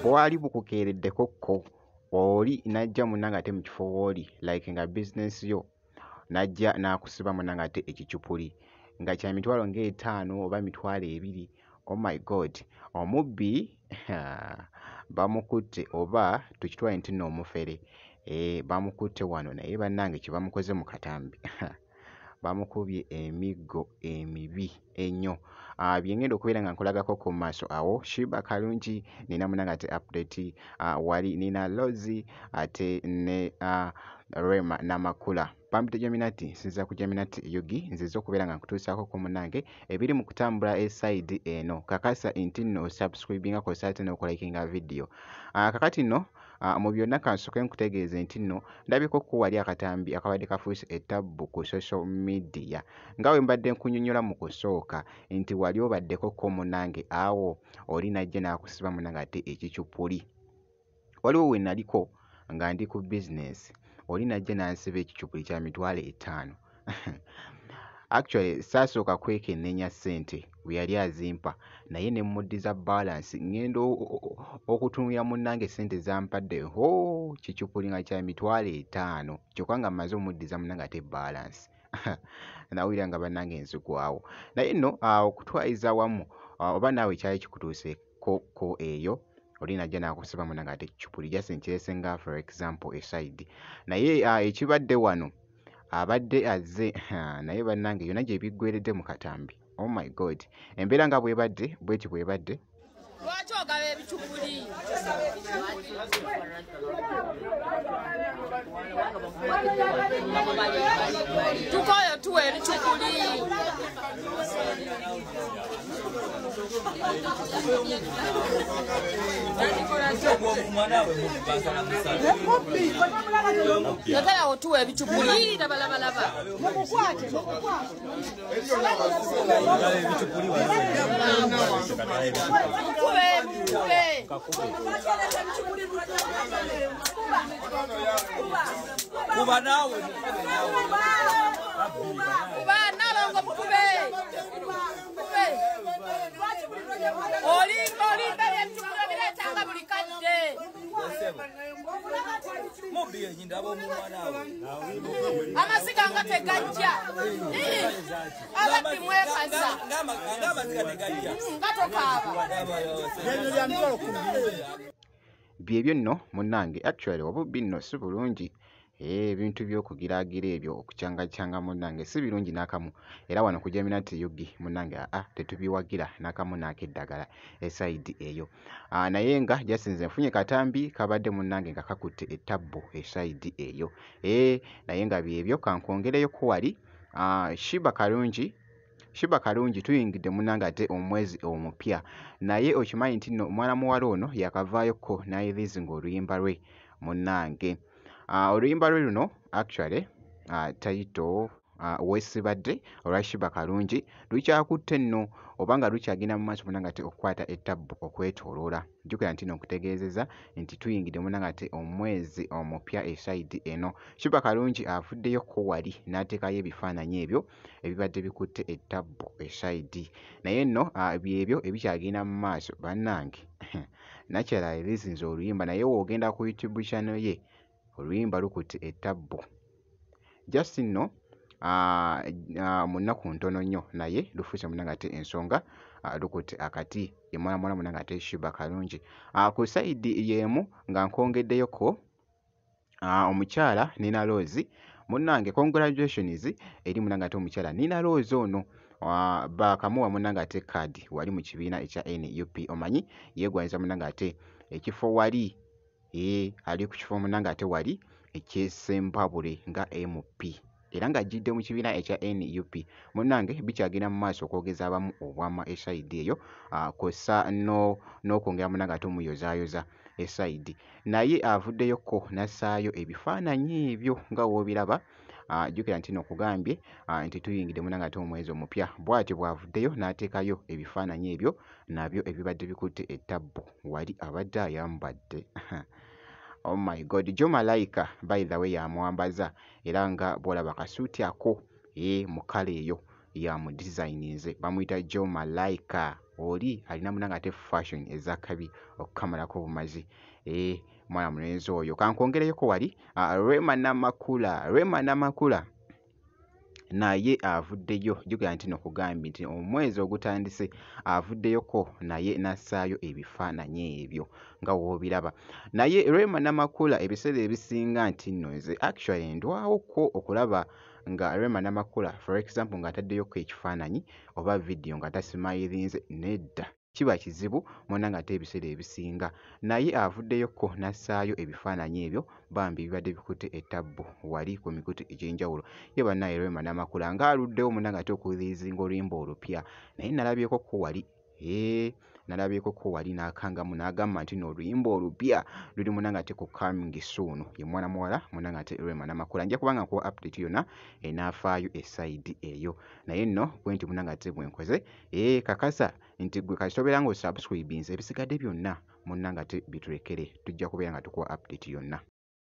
bwali bukukeereddeko ko oli najja munanga ate mu kifo wooli like nga business yo najja n'akusiba munanga ate ekicupuli nga kya mitwalo nga5 oba mitwalo 2. Oh my god, omubbi bamukutte oba tukitwale nti nno omufere bamukutte wano naye bannange kye bamukoze mu katambi bamukubye emiggo emibi ennyo. Byengenda okubeera nga nkolagako ku maaso awo. Shiba Kalungi nina munanga ate update wali nina Lozi ate ne Rema Namakula Pampite Geminati nsinza ku Geminati Yugi nziza okubeera nga nkutuusaako ku munange ebiri mu kutambula eside eno. Kakasa nti nno subscribinga ko site n'okulakinga video kakati nno mu byonna kansooke nkutegeeze nti nno ndabiko ko wali akatambi akabadde kafuuse ettabbu ku social media nga we mbadde nkunyonnyola mu kusooka nti wali obaddeko ko munange awo oli najja n'akusiba munange ate ekicupuli. Waliwo we naliko nga ndi ku business oli najja n'ansiba ekicupuli kya mitwalo 5. Actually saasooka kwekennenya ssente we yali azimpa naye ne muddiza balance ngendo okutunulira munnange ssente zampadde kicupuli nga kya mitwalo 5 kyokka nga mmaze omuddiza munnange ate balance nawulira nga bannange enzigwawo naye nno okutwayiza wamu oba naawe kyali kikutuuseeko eyo oli najja n'akusiba munnange ate ekicupuli just nkirese nga for example eside naye ekibadde wano abadde azze naye bannange yonna gye biggweredde mu katambi. Oh my god, embeera nga bwebadde bweti bwebadde. Lwaki ogaba ebicupuli? Tukoyo tuwa ebicupuli. Yagala otuwa ebicupuli labalabalaba. Kuba nawe kuba nalongo mukube oli mbere ebicupuli bireetanga buli kadde mubiye nyindabo omwana we amasiga nga tegajja abadde mwekaza ng'amasiga tegajja nga tokaaba byebyo nno munnange actually obubbi nno si bulungi ebintu by'okugiraagira ebyo okucyangacyanga munnange si birungi n'akamu era wano ku Geminati Yugi munnange tetubiwagira n'akamu n'akeddagala eside eyo naye nga jasinze nfunye katambi kabadde munnange nga kakutte ettabbu eside eyo naye nga byebyo kankwongereyo ku wali Shiba Kalungi tuyingidde munnange ate omwezi omupya naye okimanyi nti nno omwana muwala ono yakavaayoko n'ayirizinga oluyimba lwe munnange oluyimba lwe luno actually title weesibadde olwa Shiba Kalungi lukyakutte nno oba nga lukyagenda mu maaso munnange ate okukwata ettabbu okwetooloola. Jjukira nti nno nkutegeezeza nti tuyingidde munnange ate omwezi omupya eside eno. Shiba Kalungi avuddeyo ko wali n'ateekayo ebifaananyi ebyo ebibadde bikutte ettabbu eside naye nno byebyo ebikyagenda mu maaso bannange nakyala yalizinze oluyimba naye woogenda ku YouTube channel ye oluyimba lukutte ettabbu just nno mu nnaku ntono nnyo naye lufuuse munnange ate ensonga lukutte akati ye mwana munnange ate Shiba Kalungi ku sayidi y'emu nga nkongeddeyoko omukyala Nina Lozi munnange congratulations eri munnange ate omukyala Nina Lozi ono bakamuwa munnange ate kaadi wali mu kibiina ekya NUP omanyi yeegwanyiza munnange ate ekifo wali ali ku kifo munnange ate wali ekyesempabule nga MP era ng'ajjidde mu kibiina ekya NUP munnange bikyagenda mu maaso okwogeza abamu obwama esayidi eyo kw'ossa n'okwongera munnange ate omuyozaayoza esayidi naye avuddeyoko n'assaayo ebifaananyi ebyo nga woobiraba jjukira nti n'okugambye nti tuyingidde munnange ate omwezi omupya bw'atyo bw'avuddeyo n'ateekayo ebifaananyi ebyo nabyo ebibadde bikutte ettabbu wali abadde ayambadde Oh my god, Jo Malayika by the way yamwambaza era nga bwolaba kasuuti ako mu kala eyo yamudesigninze bamuyita Joe Malaika oli alina munanga ate fashion ezakabi okukamalako obumazi mwana mulenzi oyo kankongereyoko wali Rema Namakula naye avuddeyo jjukira nti nokugambye nti omwezi ogutandise avuddeyoko naye nassaayo ebifaananyi ebyo nga woobiraba naye Rema Namakula ebiseera ebisinga nti nno nze actually ndwawoko okulaba nga Rema Namakula for example ng'ataddeyoko ekifaananyi oba vidiyo nga tasimayirinze nedda kiba kizibu munanga ate ebiseera ebisinga naye avuddeyoko nassaayo ebifaananyi ebyo bambi bibadde bikutte ettabbu wali ku mikutu egy'enjawulo ye bannaye Rema Namakula ng'aluddewo munanga ate okuriizinga oluyimba olupya naye nalabyekoko wali n'akangamu n'agamba nti no oluyimba olupya luli munanga ate ku coming soon ye mwana muwala munanga ate Rema Namakula nja kubanga nkuwa update yonna enaafaayo esayidi eyo naye nno gwe nti munanga ate bwenkoze kakasa nti gwe kasobeera nga osubscribinze ebisigadde byonna munanga ate bitulekere tujja kubeera nga tukuwa update yonna